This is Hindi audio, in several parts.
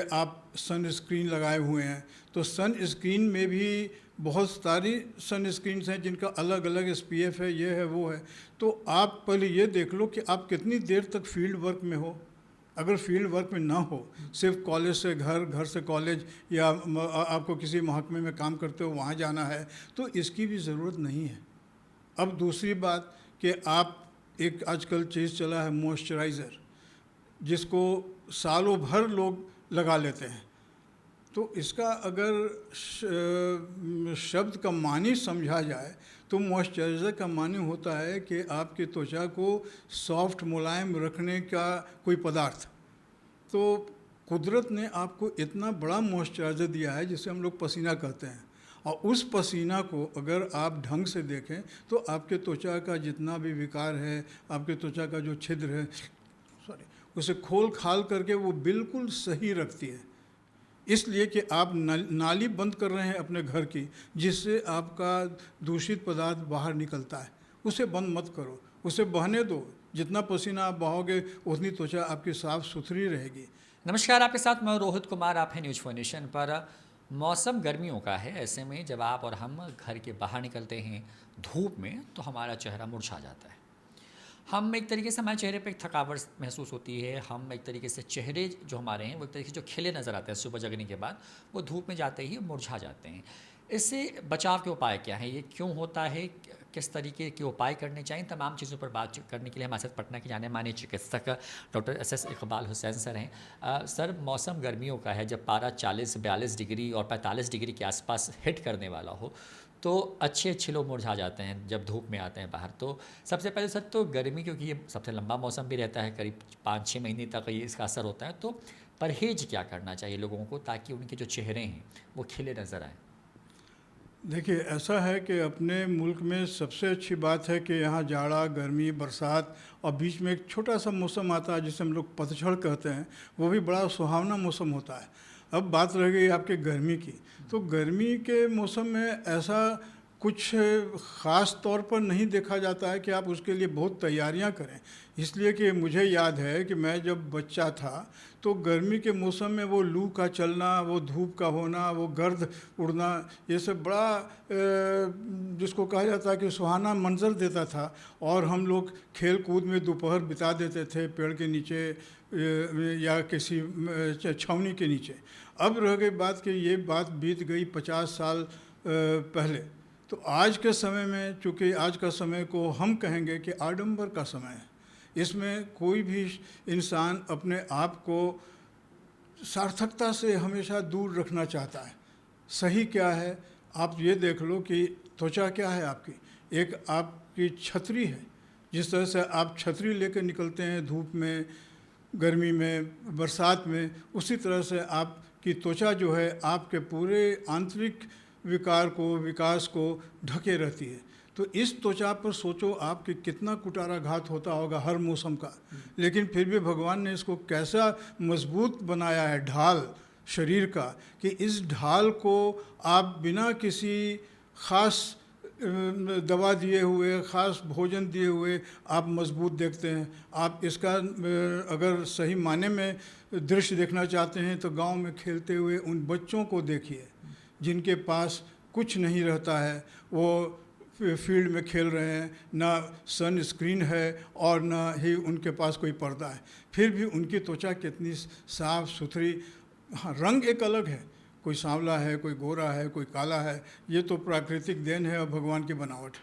आप सन स्क्रीन लगाए हुए हैं तो सन स्क्रीन में भी बहुत सारी सन स्क्रीन्स हैं जिनका अलग अलग एसपीएफ है, ये है वो है। तो आप पहले ये देख लो कि आप कितनी देर तक फील्ड वर्क में हो। अगर फील्ड वर्क में ना हो, सिर्फ कॉलेज से घर, घर से कॉलेज, या आपको किसी महकमे में काम करते हो वहाँ जाना है, तो इसकी भी ज़रूरत नहीं है। अब दूसरी बात कि आप एक आजकल चीज़ चला है मॉइस्चराइज़र, जिसको सालों भर लोग लगा लेते हैं। तो इसका अगर शब्द का मानी समझा जाए तो मॉइस्चराइज़र का मानी होता है कि आपकी त्वचा को सॉफ्ट मुलायम रखने का कोई पदार्थ। तो कुदरत ने आपको इतना बड़ा मॉइस्चराइज़र दिया है जिसे हम लोग पसीना कहते हैं, और उस पसीना को अगर आप ढंग से देखें तो आपके त्वचा का जितना भी विकार है, आपके त्वचा का जो छिद्र है, उसे खोल खाल करके वो बिल्कुल सही रखती है। इसलिए कि आप नाली बंद कर रहे हैं अपने घर की, जिससे आपका दूषित पदार्थ बाहर निकलता है, उसे बंद मत करो, उसे बहने दो। जितना पसीना आप बहाओगे उतनी त्वचा आपकी साफ़ सुथरी रहेगी। नमस्कार, आपके साथ मैं रोहित कुमार। आप हैं न्यूज़ फोनेशन पर। मौसम गर्मियों का है, ऐसे में जब आप और हम घर के बाहर निकलते हैं धूप में तो हमारा चेहरा मुरझा जाता है। हम एक तरीके से, हमारे चेहरे पे एक थकावट महसूस होती है। हम एक तरीके से चेहरे जो हमारे हैं वो एक तरीके से जो खिले नज़र आते हैं सुबह जगने के बाद, वो धूप में जाते ही मुरझा जाते हैं। इससे बचाव के उपाय क्या हैं, ये क्यों होता है, किस तरीके के उपाय करने चाहिए, तमाम चीज़ों पर बात करने के लिए हमारे साथ पटना के जाने माने चिकित्सक doctor S Iqbal Hussain sir हैं। सर, मौसम गर्मियों का है, जब पारा 40-42 डिग्री और 45 डिग्री के आसपास हिट करने वाला हो तो अच्छे लोग मुरझा जाते हैं जब धूप में आते हैं बाहर। तो सबसे पहले सर तो गर्मी, क्योंकि ये सबसे लंबा मौसम भी रहता है, करीब 5-6 महीने तक ये इसका असर होता है, तो परहेज क्या करना चाहिए लोगों को ताकि उनके जो चेहरे हैं वो खिले नज़र आएँ? देखिए, ऐसा है कि अपने मुल्क में सबसे अच्छी बात है कि यहाँ जाड़ा, गर्मी, बरसात और बीच में एक छोटा सा मौसम आता है जिसे हम लोग पतझड़ कहते हैं, वो भी बड़ा सुहावना मौसम होता है। अब बात रह गई आपके गर्मी की, तो गर्मी के मौसम में ऐसा कुछ ख़ास तौर पर नहीं देखा जाता है कि आप उसके लिए बहुत तैयारियां करें। इसलिए कि मुझे याद है कि मैं जब बच्चा था तो गर्मी के मौसम में वो लू का चलना, वो धूप का होना, वो गर्द उड़ना, ये सब बड़ा जिसको कहा जाता है कि सुहाना मंजर देता था। और हम लोग खेल कूद में दोपहर बिता देते थे पेड़ के नीचे या किसी छावनी के नीचे। अब रह गई बात कि ये बात बीत गई 50 साल पहले। तो आज के समय में, चूँकि आज का समय को हम कहेंगे कि आडंबर का समय है, इसमें कोई भी इंसान अपने आप को सार्थकता से हमेशा दूर रखना चाहता है। सही क्या है, आप ये देख लो कि त्वचा क्या है आपकी, एक आपकी छतरी है। जिस तरह से आप छतरी लेकर निकलते हैं धूप में, गर्मी में, बरसात में, उसी तरह से आपकी त्वचा जो है आपके पूरे आंतरिक विकार को, विकास को ढके रहती है। तो इस त्वचा पर सोचो आप कि कितना कुटाराघात होता होगा हर मौसम का, लेकिन फिर भी भगवान ने इसको कैसा मजबूत बनाया है ढाल शरीर का, कि इस ढाल को आप बिना किसी ख़ास दवा दिए हुए, ख़ास भोजन दिए हुए आप मजबूत देखते हैं। आप इसका अगर सही माने में दृश्य देखना चाहते हैं तो गांव में खेलते हुए उन बच्चों को देखिए जिनके पास कुछ नहीं रहता है, वो फील्ड में खेल रहे हैं, ना सन स्क्रीन है और ना ही उनके पास कोई पर्दा है, फिर भी उनकी त्वचा कितनी साफ़ सुथरी। हाँ, रंग एक अलग है, कोई सांवला है, कोई गोरा है, कोई काला है, ये तो प्राकृतिक देन है और भगवान की बनावट।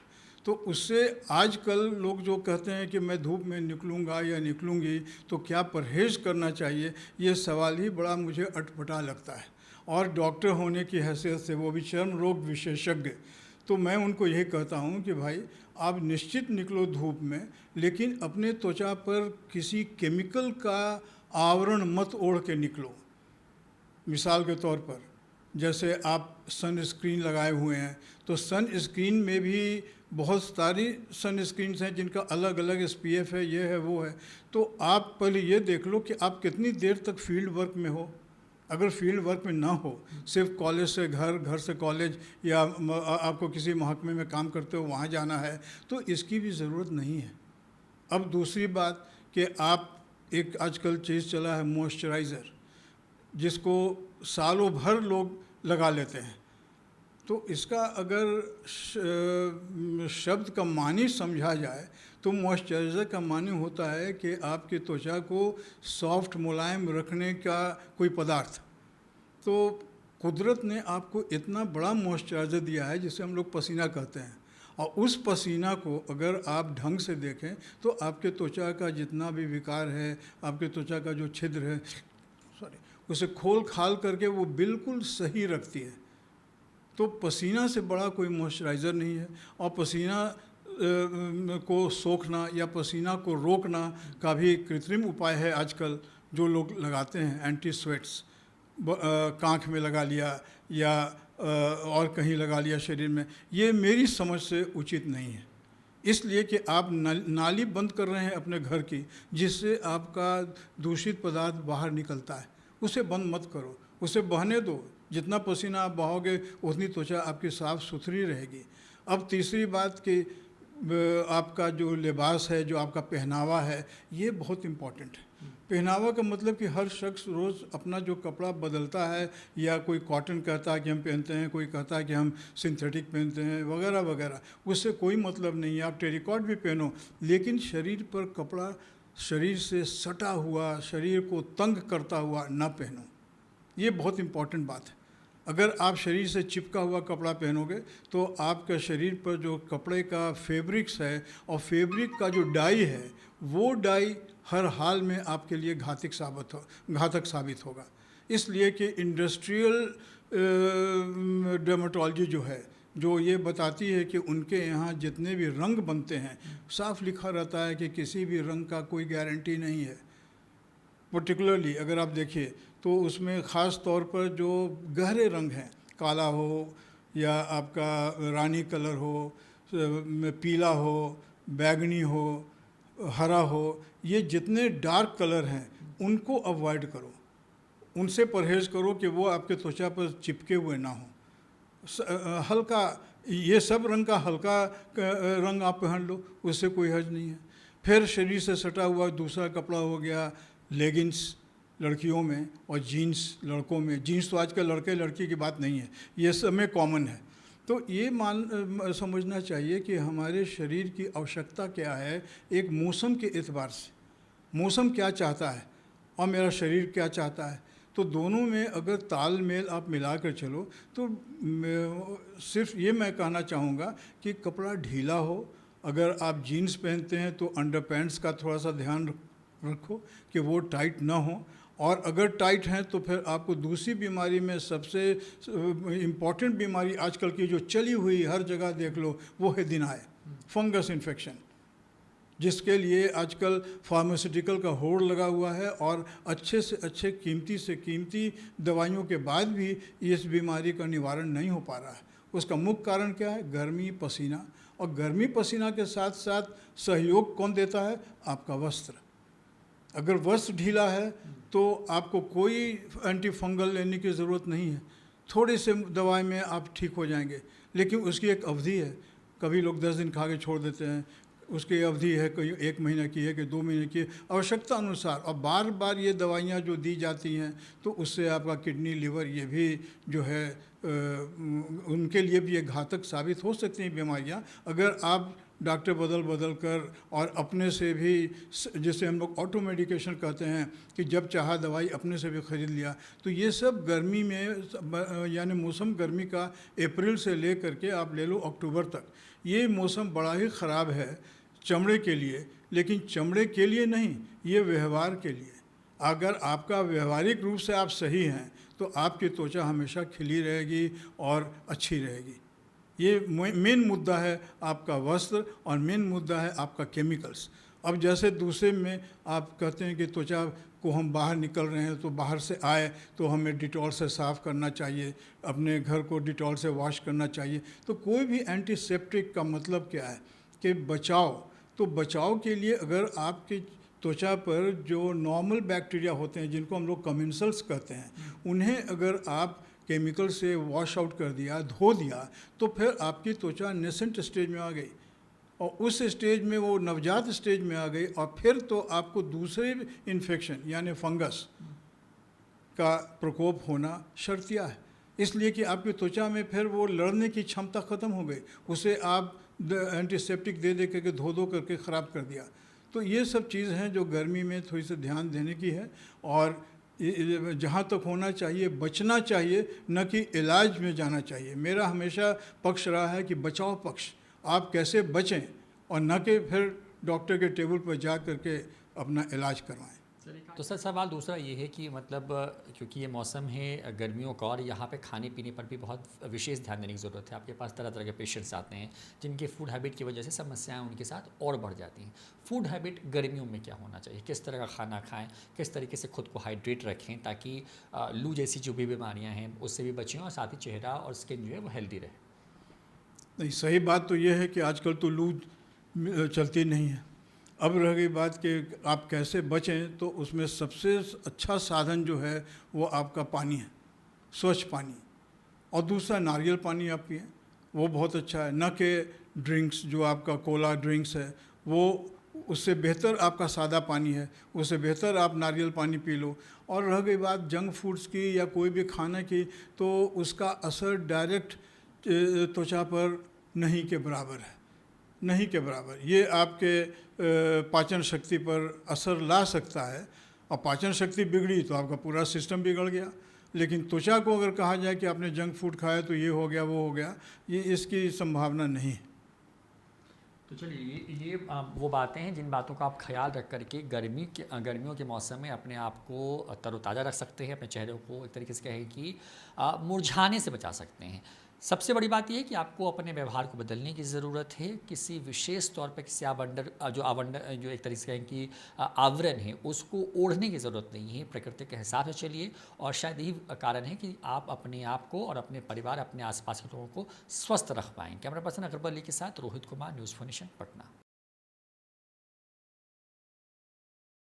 तो उससे आजकल लोग जो कहते हैं कि मैं धूप में निकलूँगा या निकलूँगी तो क्या परहेज़ करना चाहिए, ये सवाल ही बड़ा मुझे अटपटा लगता है। और डॉक्टर होने की हैसियत से, वो भी चर्म रोग विशेषज्ञ, तो मैं उनको यही कहता हूँ कि भाई आप निश्चित निकलो धूप में, लेकिन अपने त्वचा पर किसी केमिकल का आवरण मत ओढ़ के निकलो। मिसाल के तौर पर जैसे आप सन स्क्रीन लगाए हुए हैं तो सन स्क्रीन में भी बहुत सारी सन स्क्रीन्स हैं जिनका अलग अलग एसपीएफ है, ये है वो है। तो आप पहले ये देख लो कि आप कितनी देर तक फील्ड वर्क में हो। अगर फील्ड वर्क में ना हो, सिर्फ कॉलेज से घर, घर से कॉलेज, या आपको किसी महकमे में काम करते हो वहाँ जाना है, तो इसकी भी ज़रूरत नहीं है। अब दूसरी बात कि आप एक आजकल चीज़ चला है मॉइस्चराइज़र, जिसको सालों भर लोग लगा लेते हैं। तो इसका अगर शब्द का मानी समझा जाए तो मॉइस्चराइज़र का मानी होता है कि आपकी त्वचा को सॉफ्ट मुलायम रखने का कोई पदार्थ। तो कुदरत ने आपको इतना बड़ा मॉइस्चराइज़र दिया है जिसे हम लोग पसीना कहते हैं, और उस पसीना को अगर आप ढंग से देखें तो आपके त्वचा का जितना भी विकार है, आपके त्वचा का जो छिद्र है, उसे खोल खाल करके वो बिल्कुल सही रखती है। तो पसीना से बड़ा कोई मॉइस्चराइज़र नहीं है। और पसीना को सोखना या पसीना को रोकना का भी कृत्रिम उपाय है आजकल जो लोग लगाते हैं, एंटी स्वेट्स, कांख में लगा लिया या और कहीं लगा लिया शरीर में। ये मेरी समझ से उचित नहीं है, इसलिए कि आप नाली बंद कर रहे हैं अपने घर की, जिससे आपका दूषित पदार्थ बाहर निकलता है। उसे बंद मत करो, उसे बहने दो। जितना पसीना आप बहाओगे उतनी त्वचा आपकी साफ़ सुथरी रहेगी। अब तीसरी बात कि आपका जो लिबास है, जो आपका पहनावा है, ये बहुत इम्पॉर्टेंट है। पहनावा का मतलब कि हर शख्स रोज़ अपना जो कपड़ा बदलता है, या कोई कॉटन कहता है कि हम पहनते हैं, कोई कहता है कि हम सिंथेटिक पहनते हैं, वगैरह वगैरह, उससे कोई मतलब नहीं है। आप टेरिकॉट भी पहनो, लेकिन शरीर पर कपड़ा शरीर से सटा हुआ, शरीर को तंग करता हुआ ना पहनो। ये बहुत इम्पॉर्टेंट बात है। अगर आप शरीर से चिपका हुआ कपड़ा पहनोगे तो आपका शरीर पर जो कपड़े का फैब्रिक्स है और फैब्रिक का जो डाई है, वो डाई हर हाल में आपके लिए घातक साबित होगा। इसलिए कि इंडस्ट्रियल डर्मेटोलॉजी जो है, जो ये बताती है कि उनके यहाँ जितने भी रंग बनते हैं, साफ लिखा रहता है कि किसी भी रंग का कोई गारंटी नहीं है। पर्टिकुलरली अगर आप देखिए तो उसमें ख़ास तौर पर जो गहरे रंग हैं, काला हो या आपका रानी कलर हो, पीला हो, बैगनी हो, हरा हो, ये जितने डार्क कलर हैं उनको अवॉइड करो, उनसे परहेज़ करो कि वो आपके त्वचा पर चिपके हुए ना हो। हल्का, ये सब रंग का हल्का रंग आप पहन लो, उससे कोई हर्ज नहीं है। फिर शरीर से सटा हुआ दूसरा कपड़ा हो गया लेगिंग्स लड़कियों में और जीन्स लड़कों में। जीन्स तो आजकल लड़के लड़की की बात नहीं है, ये सब में कॉमन है। तो ये समझना चाहिए कि हमारे शरीर की आवश्यकता क्या है, एक मौसम के एतबार से। मौसम क्या चाहता है और मेरा शरीर क्या चाहता है, तो दोनों में अगर तालमेल आप मिला कर चलो तो सिर्फ ये मैं कहना चाहूँगा कि कपड़ा ढीला हो। अगर आप जीन्स पहनते हैं तो अंडर पैंट्स का थोड़ा सा ध्यान रखो कि वो टाइट ना हो, और अगर टाइट हैं तो फिर आपको दूसरी बीमारी में सबसे इम्पॉर्टेंट बीमारी आजकल की जो चली हुई हर जगह देख लो, वो है दिनाय, फंगस इन्फेक्शन, जिसके लिए आजकल फार्मास्यूटिकल का होड़ लगा हुआ है, और अच्छे से अच्छे कीमती से कीमती दवाइयों के बाद भी इस बीमारी का निवारण नहीं हो पा रहा है। उसका मुख्य कारण क्या है? गर्मी, पसीना। और गर्मी पसीना के साथ साथ सहयोग कौन देता है? आपका वस्त्र। अगर वस्त्र ढीला है तो आपको कोई एंटी फंगल लेने की ज़रूरत नहीं है, थोड़ी से दवाई में आप ठीक हो जाएंगे, लेकिन उसकी एक अवधि है। कभी लोग 10 दिन खा के छोड़ देते हैं, उसकी अवधि है, कोई 1 महीने की है, कि 2 महीने की है, आवश्यकता अनुसार। और बार बार ये दवाइयाँ जो दी जाती हैं तो उससे आपका किडनी, लिवर, ये भी जो है उनके लिए भी ये घातक साबित हो सकती हैं बीमारियाँ, अगर आप डॉक्टर बदल कर और अपने से भी, जिसे हम लोग ऑटो मेडिकेशन कहते हैं कि जब चाहा दवाई अपने से भी ख़रीद लिया। तो ये सब गर्मी में, यानी मौसम गर्मी का अप्रैल से ले करके आप ले लो अक्टूबर तक, ये मौसम बड़ा ही ख़राब है चमड़े के लिए। लेकिन चमड़े के लिए नहीं, ये व्यवहार के लिए। अगर आपका व्यवहारिक रूप से आप सही हैं तो आपकी त्वचा हमेशा खिली रहेगी और अच्छी रहेगी। ये मेन मुद्दा है आपका वस्त्र, और मेन मुद्दा है आपका केमिकल्स। अब जैसे दूसरे में आप कहते हैं कि त्वचा को हम बाहर निकल रहे हैं तो बाहर से आए तो हमें डिटॉल से साफ़ करना चाहिए, अपने घर को डिटॉल से वॉश करना चाहिए। तो कोई भी एंटीसेप्टिक का मतलब क्या है कि बचाव। तो बचाव के लिए अगर आपकी त्वचा पर जो नॉर्मल बैक्टीरिया होते हैं, जिनको हम लोग कमेंसल्स कहते हैं, उन्हें अगर आप केमिकल से वॉश आउट कर दिया, धो दिया, तो फिर आपकी त्वचा नेसेंट स्टेज में आ गई, और उस स्टेज में वो नवजात स्टेज में आ गई, और फिर तो आपको दूसरे इन्फेक्शन यानी फंगस का प्रकोप होना शर्तिया है, इसलिए कि आपकी त्वचा में फिर वो लड़ने की क्षमता ख़त्म हो गई, उसे आप एंटीसेप्टिक दे दे करके धो करके ख़राब कर दिया। तो ये सब चीज़ हैं जो गर्मी में थोड़ी सी ध्यान देने की है, और जहाँ तक होना चाहिए बचना चाहिए, न कि इलाज में जाना चाहिए। मेरा हमेशा पक्ष रहा है कि बचाव पक्ष, आप कैसे बचें और न कि फिर डॉक्टर के टेबल पर जा करके अपना इलाज करवाएं। तो सर सवाल दूसरा ये है कि मतलब क्योंकि ये मौसम है गर्मियों का और यहाँ पे खाने पीने पर भी बहुत विशेष ध्यान देने की ज़रूरत है। आपके पास तरह तरह के पेशेंट्स आते हैं जिनके फूड हैबिट की वजह से समस्याएं उनके साथ और बढ़ जाती हैं। फूड हैबिट गर्मियों में क्या होना चाहिए, किस तरह का खाना खाएं, किस तरीके से खुद को हाइड्रेट रखें ताकि लू जैसी जो भी बीमारियाँ हैं उससे भी बचें और साथ ही चेहरा और स्किन जो है वो हेल्दी रहे। नहीं, सही बात तो ये है कि आजकल तो लू चलती नहीं है। अब रह गई बात कि आप कैसे बचें, तो उसमें सबसे अच्छा साधन जो है वो आपका पानी है, स्वच्छ पानी, और दूसरा नारियल पानी आप पिएं, वो बहुत अच्छा है। न कि ड्रिंक्स जो आपका कोला ड्रिंक्स है, वो उससे बेहतर आपका सादा पानी है, उससे बेहतर आप नारियल पानी पी लो। और रह गई बात जंक फूड्स की या कोई भी खाने की, तो उसका असर डायरेक्ट त्वचा पर नहीं के बराबर है, नहीं के बराबर। ये आपके पाचन शक्ति पर असर ला सकता है, और पाचन शक्ति बिगड़ी तो आपका पूरा सिस्टम बिगड़ गया। लेकिन त्वचा को अगर कहा जाए कि आपने जंक फूड खाया तो ये हो गया वो हो गया, ये इसकी संभावना नहीं है। तो चलिए ये वो बातें हैं जिन बातों का आप ख्याल रख करके गर्मियों के मौसम में अपने आप को तरोताज़ा रख सकते हैं, अपने चेहरे को एक तरीके से कहें कि मुरझाने से बचा सकते हैं। सबसे बड़ी बात यह है कि आपको अपने व्यवहार को बदलने की ज़रूरत है। किसी विशेष तौर पर किसी जो एक तरीके से कहें कि आवरण है उसको ओढ़ने की ज़रूरत नहीं है। प्रकृति के हिसाब से चलिए, और शायद यही कारण है कि आप अपने आप को और अपने परिवार, अपने आसपास के लोगों को स्वस्थ रख पाएँ। कैमरा पर्सन अकबर अली के साथ रोहित कुमार, न्यूज़ 4 नेशन, पटना।